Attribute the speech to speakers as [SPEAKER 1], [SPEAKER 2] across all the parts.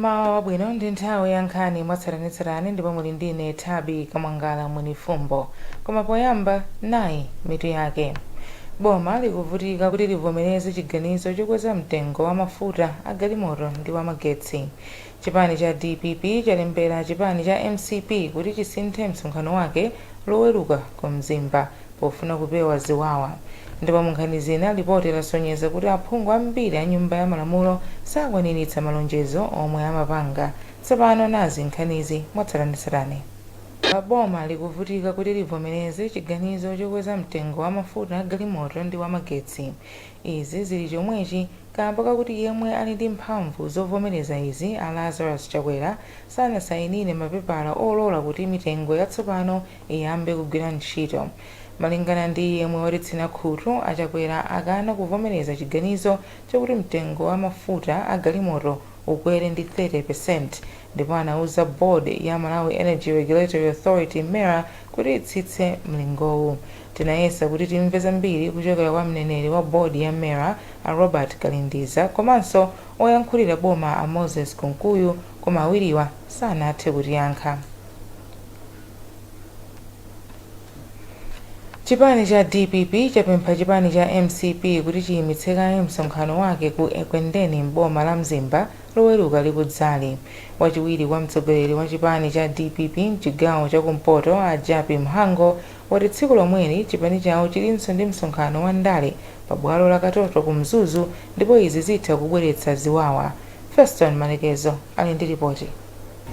[SPEAKER 1] Mawa wabwino ndi nthawi ya nkhani mwatsatanetsatane ndipo muli ndine Thabi Kamwangala Mwinifumbo. Koma poyamba nayi mitu yake. Boma likuvutika kuti livomereze chiganizo chokweza mtengo wa mafuta a galimoto ndi wa magetsi. Chipani cha DPP chalembera chipani cha MCP kuti chisinthe msonkhano wake loweruka ku Mzimba pofuna kupewa ziwawa. Ndipo munkhani zina ripoti lasonyeza kuti aphungu ambiri a nyumba ya malamulo sakwaniritsa malonjezo omwe amapanga. Tsopano nazi nkhanizi mwatsatanetsatane. Boma likuvutika kuti livomereze chiganizo chokweza mtengo wa mafuta a galimoto ndi wa magetsi. Izi zili chomwechi kamba kakuti yemwe ali ndi mphamvu zovomereza izi a Lazarus Chakwera sanasayinire mapepala olola kuti mitengo yatsopano iyambe kugwira ntchito. Malingana ndi yemwe walitsina khutu Chakwera akana kuvomereza chiganizo chokuti mtengo wa mafuta a galimoto ukwere ndi 30%, ndipo anauza board ya Malawi Energy Regulatory Authority MERA kuti itsitse mlingowu. Tinayesa kuti timve zambiri kuchokera kwa mneneri wa board ya MERA a Robert Kalindiza komanso oyankhulira boma a Moses Kunkuyu, koma awiriwa sanathe kutiyankha. Chipani cha DPP chapempha chipani cha MCP kuti chiyimitse msonkhano wake ku Ekwendeni m'boma la Mzimba loweruka likudzali. Wachiwiri kwa mtsogoleri wa chipani cha DPP mchigawo chakumpoto a Japi Mhango wati tsiku lomweli chipani chawo chilinso ndi msonkhano wa ndale pa bwalo la Katoto ku Mzuzu ndipo izi zitha kubweretsa ziwawa. Feston Manekezo ali ndi ripoti.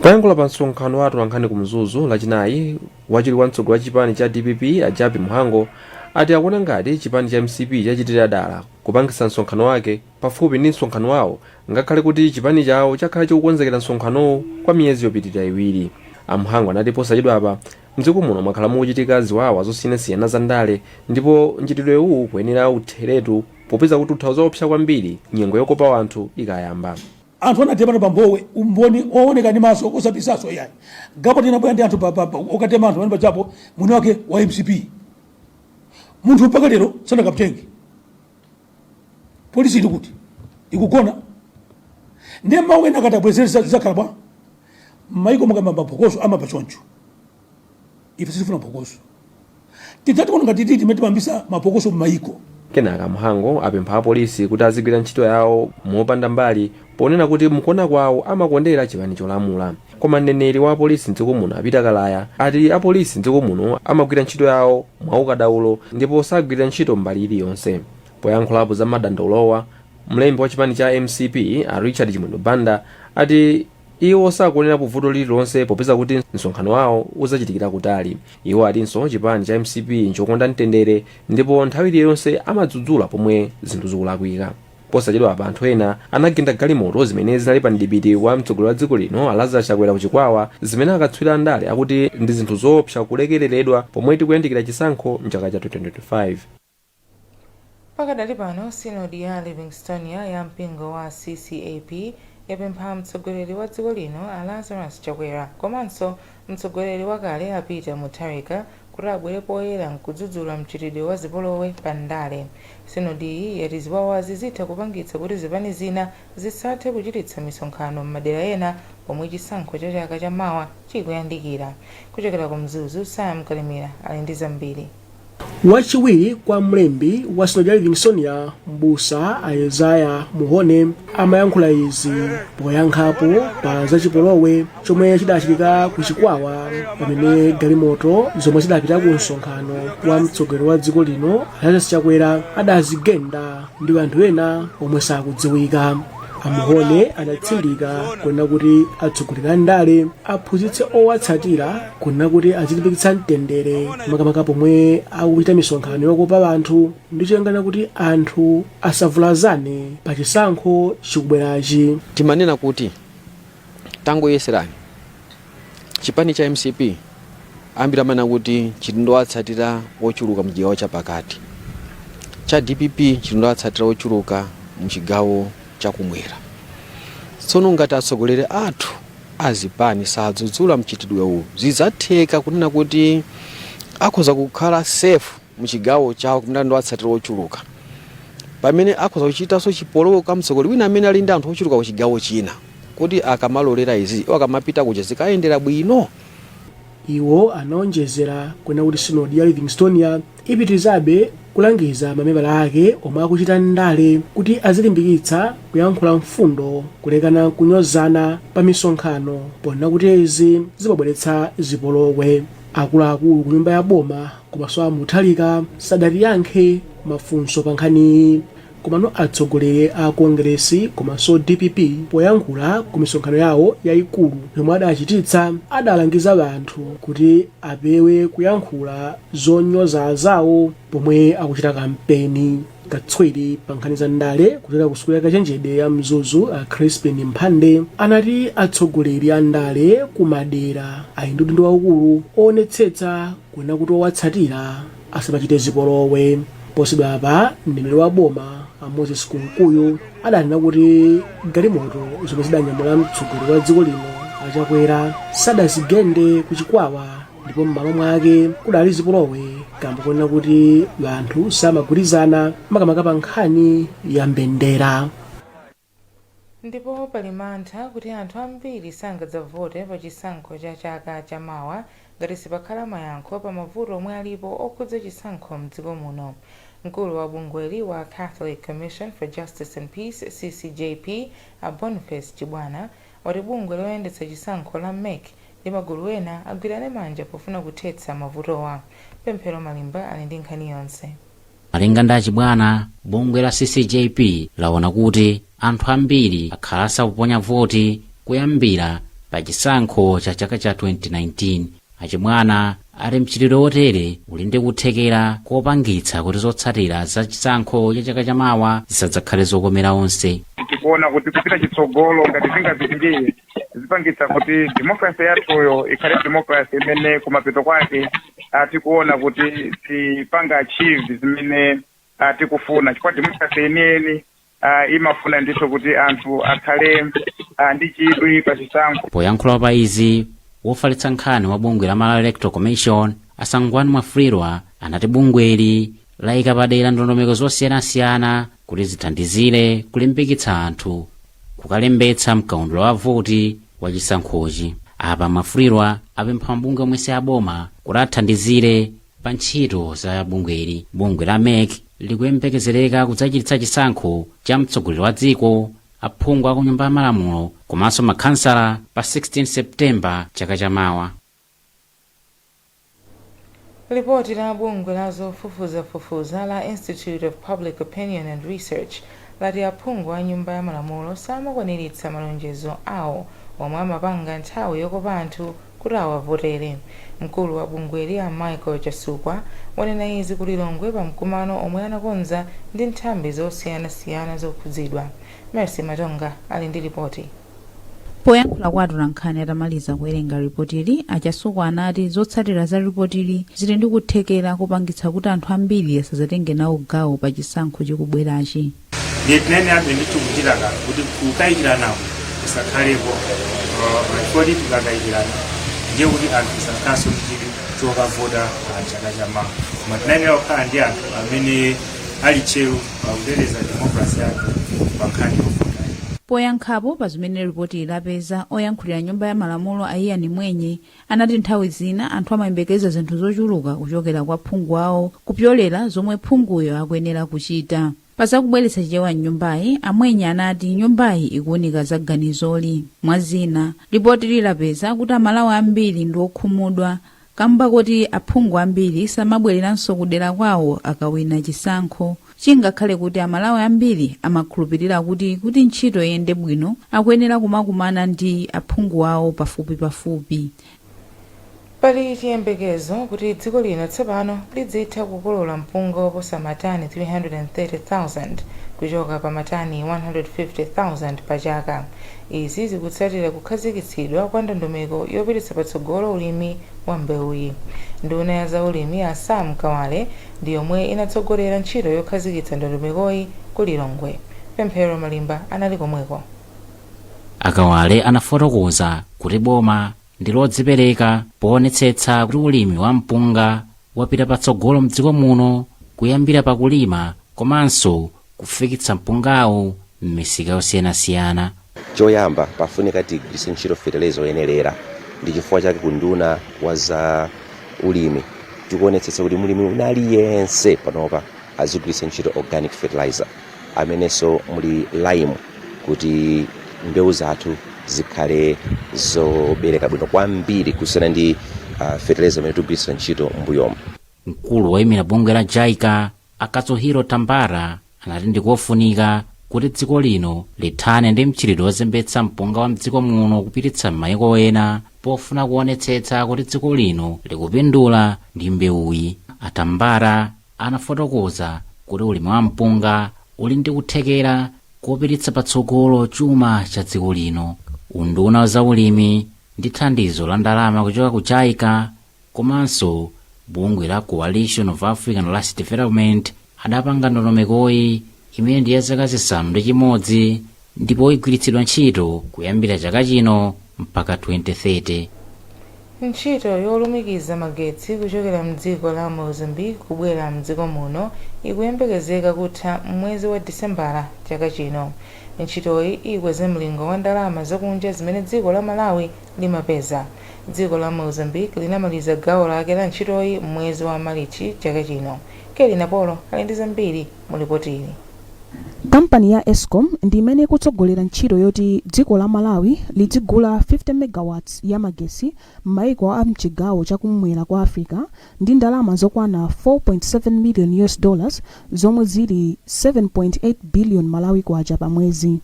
[SPEAKER 2] Kuyankhula pa msonkhano wa atolankhani ku Mzuzu lachinayi, wachiwiri wa mtsogoleri wa chipani cha DPP a Japi Mhango ati akuona ngati chipani cha MCP chachitira dala kupangisa msonkhano wake pafupi ndi msonkhano wawo, ngakhale kuti chipani chawo chakhala chikukonzekera msonkhanowo kwa miyezi yopitirira iwiri. Amhango anati posachedwapa mdziko muno mwakhala mukuchitika ziwawa zosiyanasiyana za ndale, ndipo mchitidwe uwu kuyenera utheretu popeza kuti utha zaopsa kwambiri nyengo yokopa anthu ikayamba.
[SPEAKER 3] Anthu anatema pambowe umboni ooneka ndi maso osabisaso yayi gapo tinabwera ndi anthu okatema anthu pamene pachapo mwini wake wa MCP munthu mpaka lero sanakaptenge. Polisi ili kuti ikugona ndi mawu ena akatabwezeresa zakhala bwa maiko mukamba maphokoso amapachoncho. Ife sifuna maphokoso titati kono ngati titi metimambisa maphokoso m'maiko.
[SPEAKER 2] Kenaka Mhango apempha apolisi kuti azigwira ntchito yawo mopanda mbali ponena kuti mkuona kwawo amakondera chipani cholamula. Koma mneneri wa apolisi mdziko muno apita kalaya ati apolisi mdziko muno amagwira ntchito yawo mwaukadaulo ndipo sagwira ntchito mbali iliyonse. Poyankhulapo za madandaulowa, mlembi wa chipani cha MCP a Richard Chimwendo Banda ati iwo sakuonera vuto lililonse popeza kuti msonkhano wawo uzachitikira kutali. Iwo atinso chipani cha MCP nchokonda mtendere ndipo nthawi iliyonse amadzudzula pomwe zinthu zikulakwika. Posachedwapa anthu ena anagenda galimoto zimene zinali pa mdipiti wa mtsogoleri wa dziko lino a Lazarus Chakwera kuchikwawa, zimene akatswira ndale akuti ndi zinthu zoopsa kulekereredwa pomwe tikuyandikira chisankho mchaka cha 2025.
[SPEAKER 1] Pakadali pano sinodi ya Livingstonia ya mpingo wa CCAP yapempha mtsogoleri wa dziko lino a Lazarus Chakwera komanso mtsogoleri wakale a Peter Mutharika kuti abwere poyera mkudzudzula mchitidwe wa zipolowe pa ndale. Sinodi iyi yati ziwawazi zitha kupangitsa kuti zipani zina zisathe kuchititsa misonkhano m'madera ena pomwe chisankho cha chaka cha mawa chikuyandikira. Kuchokera ku Mzuzu, Sam Kalimira ali ndi zambiri.
[SPEAKER 4] Wachiwiri kwa mlembi wa sinodi ya Livingstonia mbusa a Isaiah Muhone amayankhula izi poyankhapo pa zachipolowe chomwe chidachitika ku Chikwawa pamene galimoto zomwe zidapita ku msonkhano wa mtsogoleri wa dziko lino Lazarus Chakwera adazigenda ndi anthu ena omwe sakudziwika. Amuhone adatsindika kunena kuti atsogoleri ndale aphunzitse owatsatira kunena kuti azilimbikitsa mtendere makamaka pomwe akuchita misonkhano yokopa anthu ndi choyangana kuti anthu asavulazane pa chisankho chikubwerachi.
[SPEAKER 5] Timanena kuti tangoyeserani chipani cha MCP ambiri amana kuti chitindo watsatira wochuluka mchigawo chapakati, cha DPP chitindo watsatira wochuluka mchigawo chakumwera. Tsono ngati atsogoleri athu azipani sadzudzula mchitidwe uwu, zizatheka kunena kuti akhoza kukhala safe mchigawo chawo kumndando watsatira wochuluka. Pamene akhoza kuchitaso chipolowe ka mtsogoleri wina amene ali ndi anthu ochuluka ku chigawo china kuti akamalolera izi akamapita kuja zikayendera bwino.
[SPEAKER 4] Iwo anaonjezera kwena kuti sinodi ya Livingstonia ipitirizabe kulangiza mamembala ake omwe akuchita ndale kuti azilimbikitsa kuyankhula mfundo kulekana kunyozana pa misonkhano ponena kuti izi zimabweretsa zipolowe. Akuluakulu ku nyumba ya boma komanso amuthalika sadatiyankhe mafunso pa nkhani, komano atsogoleri a kongresi komanso DPP poyankhula ku misonkhano yawo yayikulu yomwe adachititsa adalangiza anthu kuti apewe kuyankhula zonyoza zawo pomwe akuchita kampeni. Katswiri pa nkhani za ndale kuchokera ku sukulu ya Kachenjede ya Mzuzu a Crispin Mphande anati atsogoleri a ndale ku madera ali ndi udindo waukulu oonetsetsa kwena kuti owatsatira asamachite zipolowe. Posidwa apa mneneri wa boma a Moses Kunkuyu adanena kuti galimoto zomwe zidanyamula mtsogoleri wa dziko lino achakwera sadazigende ku chikwawa, ndipo m'malo mwake kudali zipolowe kamba konena kuti anthu samagwirizana makamaka pa nkhani ya mbendera.
[SPEAKER 1] Ndipo pali mantha kuti anthu ambiri sangadzavote pa chisankho cha chaka chamawa ngati sipakhala mayankho pa mavuto omwe alipo okhudza chisankho mdziko muno. Mkulu wa bungweli wa Catholic Commission for Justice and Peace CCJP a Boniface Chibwana wati bungwe loyendetsa chisankho la MEC ndi magulu ena agwirane manja pofuna kuthetsa mavutowa. Pemphero Malimba ali ndi nkhani yonse.
[SPEAKER 6] Malinga ndi Chibwana, bungwe la CCJP laona kuti anthu ambiri akhala sakuponya voti kuyambira pa chisankho cha chaka cha 2019. Achibwana ali mchitidwe wotere uli ndi kuthekera kopangitsa kuti zotsatira za chisankho cha chaka chamawa zisadzakhale zokomera onse.
[SPEAKER 7] Tikuona kuti kupita chitsogolo ngati zingazitingiye zipangitsa kuti demokrasi yathuyo ikhale demokrasi imene kumapeto kwake tikuona kuti tipanga achieve zimene tikufuna, chifukwa demokrasi yeniyeni imafuna ndithu kuti anthu akhale ndi chidwi pa chisankho.
[SPEAKER 6] Poyankhula pa izi, wofalitsa nkhani wa bungwe la Malawi Electoral Commission Asangwani Mwafulirwa anati bungweli layika padera ndondomeko zosiyanasiyana kuti zithandizire kulimbikitsa anthu kukalembetsa mkaundula wa voti wa chisankhochi. Apa Mwafulirwa apempha mabungwe omwense aboma kuti athandizire pa ntchito za bungweli. Bungwe la MEC likuyembekezereka kudzachititsa chisankho cha mtsogoleri wa dziko, aphungu a ku nyumba ya malamulo komanso makhansala pa 16 Septemba chaka chamawa.
[SPEAKER 1] Ripoti la bungwe la zofufuzafufuza la Institute of Public Opinion and Research lati aphungu a nyumba ya malamulo samakwaniritsa malonjezo awo omwe amapanga nthawi yokopa anthu kuti awavotere. Mkulu wa bungweli a Michael Chasukwa wanena izi ku Lilongwe pa mkumano omwe anakonza ndi nthambi zosiyanasiyana zokhudzidwa. Mercy Matonga ali ndi ripoti.
[SPEAKER 8] Poyankhula kwa atolankhani atamaliza kuwerenga ripotili, Achasukwa anati zotsatira za ripotili zili ndi kuthekera kupangitsa kuti anthu ambiri asadzatenge nawo gawo pa chisankho chikubwerachi.
[SPEAKER 9] Ndinene abe ndikuchitaka kuti kukayikirana kusakhalepo ripoti tukakayikirana ndiye kuti anthu sakhaso ndichili chokavota chaka chamawa. Matinanira kukhala ndi anthu amene ali chero pakuteteza demokrasi yake pa nkhani yovota.
[SPEAKER 8] Poyankhapo pa zimene ripoti ilapeza, oyankhulira nyumba ya malamulo a Ian Mwenye anati nthawi zina anthu amayembekeza zinthu zochuluka kuchokera kwa phungu awo kupyolera zomwe phunguyo akuyenera kuchita. Pazakubweretsa chichewa mnyumbayi, Amwenye anati nyumbayi ikuunika za ganizoli. Mwazina, ripoti lilapeza kuti Amalawi ambiri ndi okhumudwa kamba kuti aphungu ambiri samabwereranso kudera kwawo akawina chisankho. Chingakhale kuti Amalawi ambiri amakhulupirira kuti ntchito yende bwino akuyenera kumakumana ndi aphungu awo pafupi.
[SPEAKER 1] Pali chiyembekezo kuti dziko lino tsopano lidzitha kukolola mpunga oposa matani 330,000 kuchoka pa matani 150,000 pa chaka. Izi zikutsatira kukhazikitsidwa kwa ndondomeko yopititsa patsogolo ulimi wa mbewuyi. Nduna ya za ulimi ya Sam Kawale ndi yomwe inatsogolera ntchito yokhazikitsa ndondomekoyi ku Lilongwe. Pemphero Malimba anali komweko.
[SPEAKER 6] Akawale anafotokoza kuti boma ndi lodzipereka poonetsetsa kuti ulimi wa mpunga wapita patsogolo mdziko muno, kuyambira pakulima komanso kufikitsa mpungawo m'misika yosiyanasiyana.
[SPEAKER 10] choyamba pafunika tigwiritse ntchito fetereza oyenerera. Ndi chifukwa chake kunduna wa za ulimi tikuonetsetsa kuti mulimi aliyense panopa azigwiritsa ntchito organic fertilizer amenenso muli lime kuti mbewu zathu zikhale zobereka bwino kwambiri kusiyana ndi fertilizer imene tikugwiritsa ntchito mbuyomo.
[SPEAKER 6] mkulu woyimira bungwe la JICA Akatsuhiro Tambara anati ndikofunika kuti dziko lino lithane ndi mchitidwe wozembetsa mpunga wa mdziko muno kupititsa m'mayiko ena pofuna kuonetsetsa kuti dziko lino likupindula ndi mbewuyi. Atambara anafotokoza kuti ulimi wa mpunga uli ndi kuthekera kopititsa patsogolo chuma cha dziko lino. Unduna za ulimi ndi thandizo la ndalama kuchoka ku JICA komanso bungwe la Coalition of African Rice Development adapanga ndondomekoyi imene ndi ya zaka zisanu ndi chimodzi ndipo igwiritsidwa ntchito kuyambira chaka chino mpaka 2030.
[SPEAKER 1] ntchito yolumikiza magetsi kuchokera mdziko la Mozambique kubwera mdziko muno ikuyembekezeka kutha mwezi wa Disembala chaka chino. ntchitoyi ikweze mlingo wa ndalama zakunja zimene dziko la Malawi limapeza. dziko la Mozambique linamaliza gawo lake la ntchitoyi mwezi wa Marichi chaka chino. Keli Napolo ali ndi zambiri mu ripoti ili.
[SPEAKER 11] kampani ya Eskom ndi imene ikutsogolera ntchito yoti dziko la Malawi lidzigula 50 megawatts ya magesi m'mayiko a mchigawo chakumwera kwa Africa ndi ndalama zokwana $4.7 million zomwe zili 7.8 billion Malawi kwacha pa mwezi.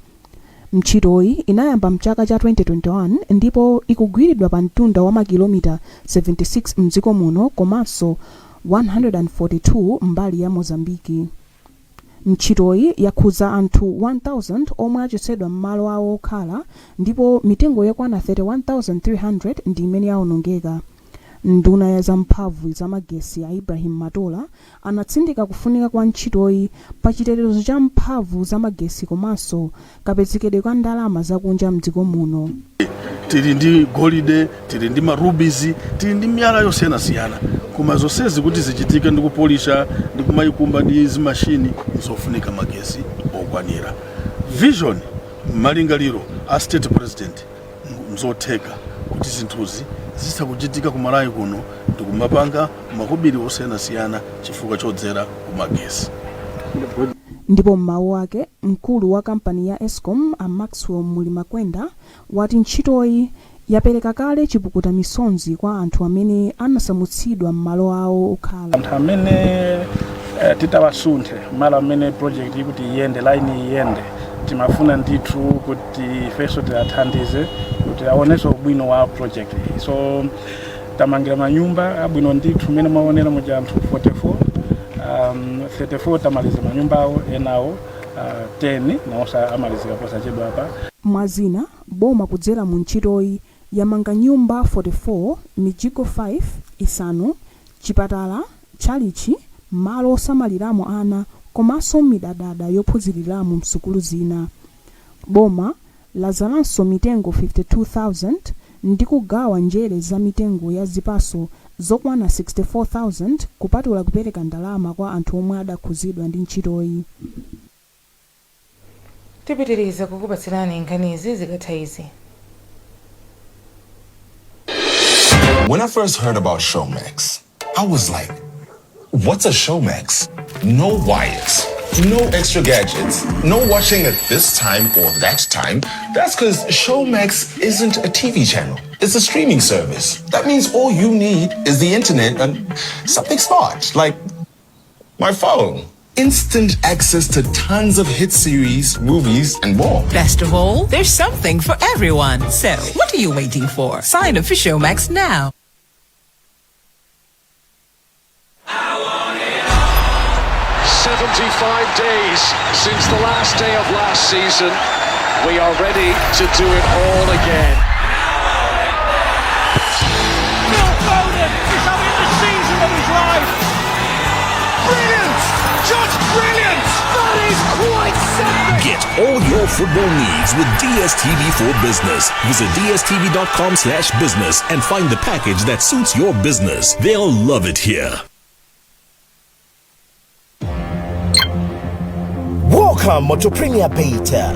[SPEAKER 11] ntchitoyi inayamba mchaka cha 2021 ndipo ikugwiridwa pa mtunda wa makilomita 76 mdziko muno komanso 142 mbali ya Mozambiki. ntchitoyi yakhuza anthu 1000 omwe achotsedwa m'malo awo okhala ndipo mitengo yokwana 31,300 ndi imene yaonongeka. nduna ya zamphamvu za magesi ya Ibrahim Matola anatsindika kufunika kwa ntchitoyi pa chitetezo cha mphamvu za magesi komanso kapezedwe ka ndalama zakunja mdziko muno.
[SPEAKER 12] tili ndi golide, tili ndi marubies, tili ndi miyala yosiyanasiyana koma zonsezi kuti zichitike ndi kupolisha ndi kumayikumba ndi zimashini zofunika magesi okwanira. Vision malingaliro a state president mzotheka kuti zinthuzi zisakuchitika ku Malawi kuno ndi kumapanga makobiri osiyanasiyana chifukwa chodzera ku magesi.
[SPEAKER 11] ndipo m'mawu ake mkulu wa kampani ya Eskom a Maxwell Mulimakwenda wati ntchitoyi yapereka kale chipukuta misonzi kwa anthu amene anasamutsidwa m'malo awo okhala.
[SPEAKER 13] anthu amene titawasunthe malo amene project ikuti iyende line iyende timafuna ndithu kuti ifenso tiwathandize kuti aonenso ubwino wa project iyi. So tamangira manyumba abwino ndithu mmene mwaonera muja anthu 44 34 tamaliza manyumba awo enawo 10 naonso amalizika posachedwa apa.
[SPEAKER 11] mwazina boma kudzera mu ntchitoyi yamanga nyumba 44 mijiko 5 isanu chipatala chalichi malo osamaliramo ana komanso midadada yophunziriramo msukulu zina. boma lazalanso mitengo 52,000 ndi kugawa njere za mitengo ya zipaso zokwana 64,000 kupatula kupereka ndalama kwa anthu omwe adakhuzidwa ndi ntchitoyi.
[SPEAKER 1] tipitiriza kukupatsirani nkhanizi zikatha izi.
[SPEAKER 14] When I first heard about Showmax, I was like, what's a Showmax? No wires, no extra gadgets, no watching at this time or that time. That's because Showmax isn't a TV channel. It's a streaming service. That means all you need is the internet and something smart, like my phone. Instant access to tons of hit series, movies, and more.
[SPEAKER 15] Best of all, there's something for everyone. So, what are you waiting for? Sign up for Showmax now.
[SPEAKER 16] 75 days since the last day of last season. We are ready to do it all again.
[SPEAKER 17] Phil Foden is having the season of his life. Brilliant! Just brilliant! That is quite something!
[SPEAKER 18] Get all your football needs with DSTV for Business. Visit dstv.com/business and find the package that suits your business. They'll love it here.
[SPEAKER 19] Welcome to Premier Beta.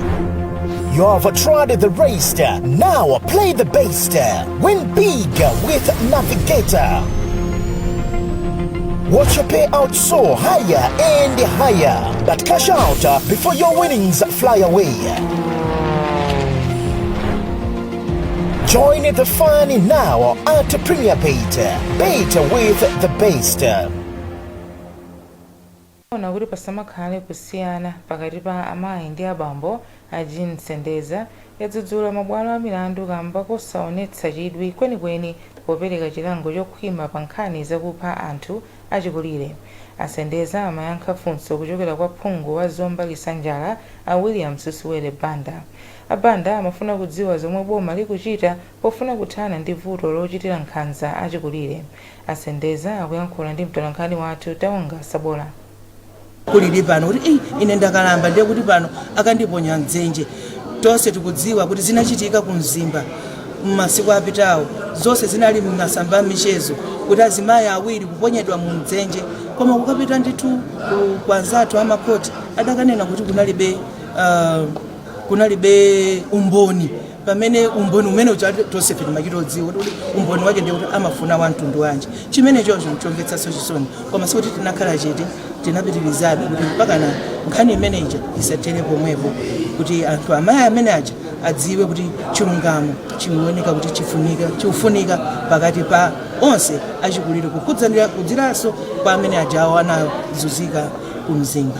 [SPEAKER 19] You have tried the race. Now play the best. Win big with Navigator. Watch your payout soar higher and higher. But cash out before your winnings fly away. Join the fun now at Premier Bet. Bet with the best.
[SPEAKER 1] Ona kuti pasamakhale kusiyana pakati pa amayi ndi abambo a Jean Sendeza yadzudzula mabwalo a milandu kamba kosaonetsa chidwi kwenikweni popereka chilango chokhwima pa nkhani zakupha anthu achikulire. Asendeza amayankha funso kuchokera kwa phungu wa Zomba Lisanjala a William Susuwele Banda. Abanda amafuna kudziwa zomwe boma likuchita pofuna kuthana ndi vuto lochitira nkhanza achikulire. Asendeza akuyankhula ndi mtolankhani wathu Taonga Sabola.
[SPEAKER 20] Kulili pano kuti ine ndakalamba ndiye kuti pano akandiponya mdzenje. Tonse tikudziwa kuti zinachitika ku Mzimba m'masiku apitawo, zonse zinali m'masamba a michezo kuti azimayi awiri kuponyedwa mu mdzenje, koma kukapita ndithu kwa anzathu amakoti adakanena kuti kunalibe umboni, pamene umboni umene tonse timachitodziwa kuti umboni wake ndiye kuti amafuna wamtundu wanji. Chimene chocho chomvetsanso chisoni, koma sikuti tinakhala chete, tinapitirizabe kuti mpaka na nkhani imene ija isatere pomwepo, kuti anthu amayi amene aja adziwe kuti chilungamo chikuoneka kuti chifunika pakati pa onse achikulire kudziranso kwa amene ajawo anazunzika ku Mzimba.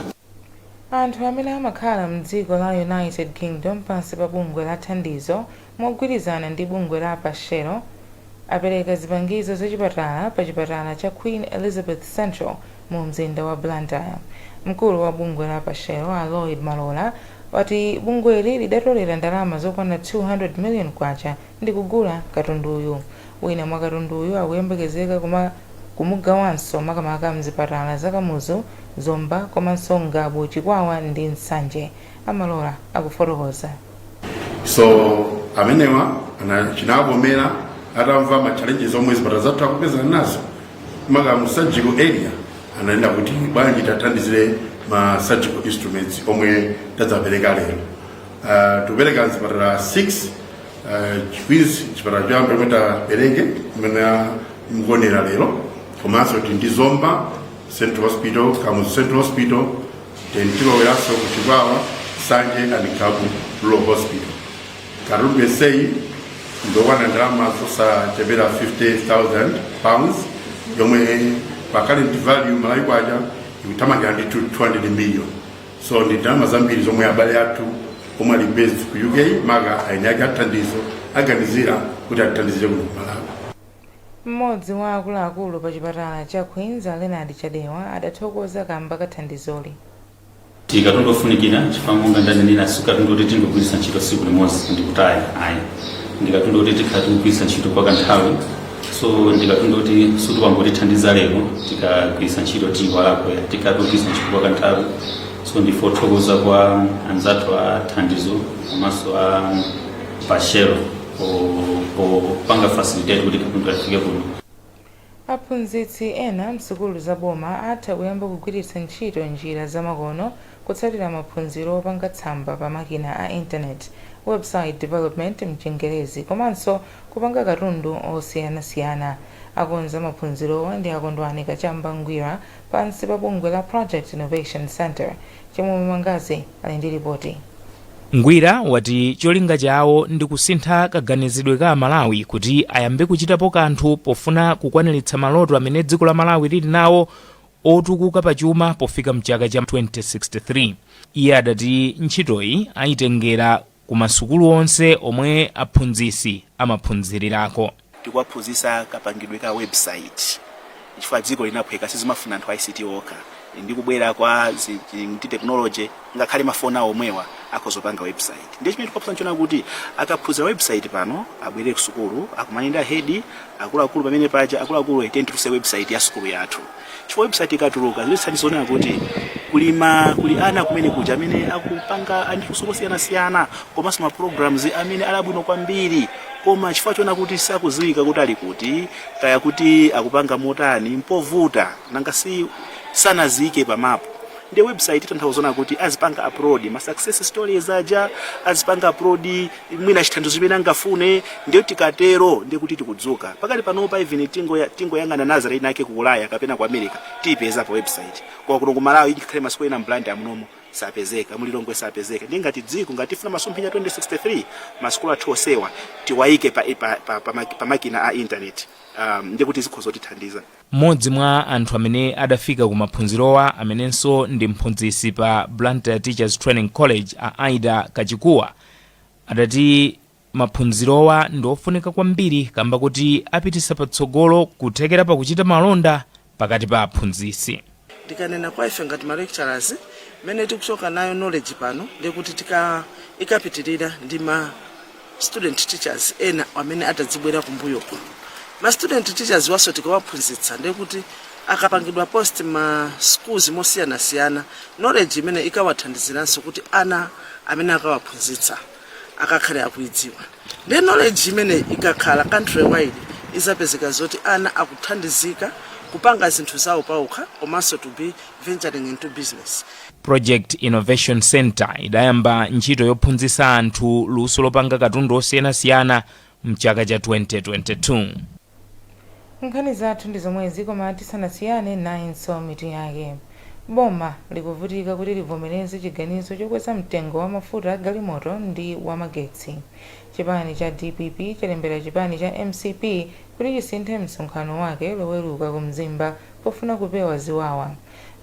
[SPEAKER 1] Anthu amene amakhala m'dziko la United Kingdom pansi pa bungwe la thandizo mogwirizana ndi bungwe la Pashero apereka zipangizo zachipatala pa chipatala cha Queen Elizabeth Central mu mzinda wa Blantyre. Mkulu wa bungwe la Pashero a Lloyd Malola wati bungweli lidatolera ndalama zokwana 200 million kwacha ndi kugula katunduyu. Wina mwa katunduyu akuyembekezeka kumugawanso makamaka mzipatala zakamuzu, Zomba komanso Ngabo, Chikwawa ndi Nsanje. Amalola akufotokoza.
[SPEAKER 21] So amenewa chinavomera atamva ma challenges omwe zipatala zathu akupezana nazo maka mu surgical area, anaenda kuti bwanji tathandizire ma surgical instruments omwe tadzapereka lero. Tupereka zipatala 6 chipatala choyamba chomwe tapereke imene mgonera lero, komanso ndi Zomba Central Hospital, Kamuzu Central Hospital, tiloweraso ku Chikwawa, Nsanje and Ngabo Rural Hospital. Karume sei ndokwana ndalama zosachepera 50,000 pounds yomwe pa current value malawi kwacha ikuthamangira ndi 200 million. So ndi ndalama zambiri zomwe abale athu omwe ali based ku UK maka ainyake athandizo aganizira kuti athandizire kuno Malawi.
[SPEAKER 1] Mmodzi wa akuluakulu pa chipatala cha Queens, Leonard Chadewa, adathokoza kamba kathandizoli.
[SPEAKER 22] Tikatundofunikira chifangonga ndanenera sikatundu kuti tingogwiritsa ntchito tsiku limodzi ndikutaya ayi. Ndikatundu kuti tikatugwiritsa ntchito kwa kanthawi, so ndikatundu kuti suti wangotithandiza lero tikagwiritsa ntchito tiwalapo tikatugwiritsa ntchito kwa kanthawi. So ndifothokoza kwa anzathu a thandizo komanso a Pashero panga facilitate kuti katundu afike kuno.
[SPEAKER 1] Aphunzitsi ena msukulu za boma atha kuyamba kugwiritsa ntchito njira zamakono kutsatira maphunziro opanga tsamba pa makina a internet, website development mchingerezi, komanso kupanga katundu osiyanasiyana. Akonza maphunzirowa ndi akondwani Kachamba Ngwira pansi pa bungwe la Project Innovation Center. Chimwe Mangazi ali ndi ripoti.
[SPEAKER 23] Ngwira wati cholinga chawo ndi kusintha kaganizidwe ka Malawi kuti ayambe kuchitapo kanthu pofuna kukwaniritsa maloto amene dziko la Malawi lili nawo otukuka pachuma pofika mchaka cha 2063. Iye adati ntchitoyi ayitengera ku masukulu onse omwe aphunzitsi amaphunzirirako.
[SPEAKER 24] Tikuwaphunzitsa kapangidwe ka website chifukwa dziko linaphweka sizimafuna anthu a ICT okha. Ndi kubwera kwa technology ngakhale mafoni omwewa akozopanga website. Ndiye chimene tikupsana kuti akaphunzira website pano abwere ku sukulu akumanenda head akuluakulu pamene paja akuluakulu atentuse website ya sukulu yathu. Chifukwa website ikatuluka zilitsanizona kuti kuli ana kumene kuja amene akupanga anthu siyana komanso ma programs amene alabwino kwambiri, koma chifukwa chona kuti sakuziwika kuti ali kuti kaya kuti akupanga motani mpovuta nanga si sanazike pa map. ndi website tanthauza kuti azipanga upload ma success stories aja, azipanga upload mwina chithandizo chimene angafune, ndiyo tikatero ndi kuti tikudzuka pakali panopa even tingo yang'ana Nazareth nake ku Ulaya kapena ku America tipeza pa website kwa kuno ku Malawi ikhale masiku ena mblandi amunomo sapezeka mulilongwe sapezeka ndi ngati dziko ngati funa masomphenya 2063 maskulu athu osewa tiwaike pa makina a internet ndi kuti zikhoza kutithandiza.
[SPEAKER 23] Mmodzi mwa anthu amene adafika ku maphunzirowa amenenso ndi mphunzitsi pa Blantyre Teachers Training College Aida Kachikuwa adati maphunzirowa ndi ofunika kwambiri kamba kuti apitisa patsogolo kuthekera pakuchita malonda pakati pa aphunzitsi.
[SPEAKER 2] Ndikanena kwa ife ngati ma lecturers mene tikuchoka nayo knowledge pano ndikuti ikapitirira ndi ma student teachers ena amene atadzibwera kumbuyoko. Ma student teachers waso tikawaphunzitsa ndikuti akapangidwa post ma schools mosiyana knowledge imene ikawathandiziranso kuti ana amene akawaphunzitsa akakhale akuidziwa. Ndi knowledge imene ikakhala country wide izapezeka zoti ana akuthandizika kupanga zinthu zawo paokha komanso to be venturing into business.
[SPEAKER 23] Project Innovation Center idayamba ntchito yophunzitsa anthu luso lopanga katundu osiyanasiyana mchaka cha 2022.
[SPEAKER 1] Nkhani zathu ndi zomwezi koma tisanasiyane nayenso mitu yake. Boma likuvutika kuti livomereze chiganizo chokweza mtengo wa mafuta galimoto ndi wa magetsi. Chipani cha DPP chalembera chipani cha MCP kuti chisinthe msonkhano wake loweruka ku Mzimba pofuna kupewa ziwawa.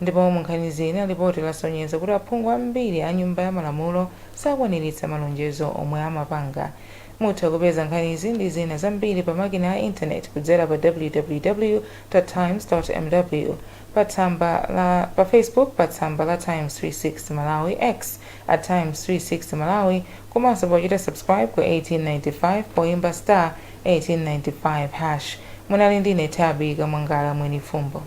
[SPEAKER 1] Ndipo munkhani zina ripoti lasonyeza kuti aphungu ambiri a nyumba ya malamulo sakwaniritsa malonjezo omwe amapanga. Mutha kupeza nkhani izi ndi zina zambiri pa makina ya internet kudzera pa www.times.mw, pa Facebook pa tsamba la Times 36 Malawi, X @Times 36 Malawi, komanso pochita subscribe ku 1895 poimba *1895#. Munali ndine Tabi Kamwangala Mwenifumbo.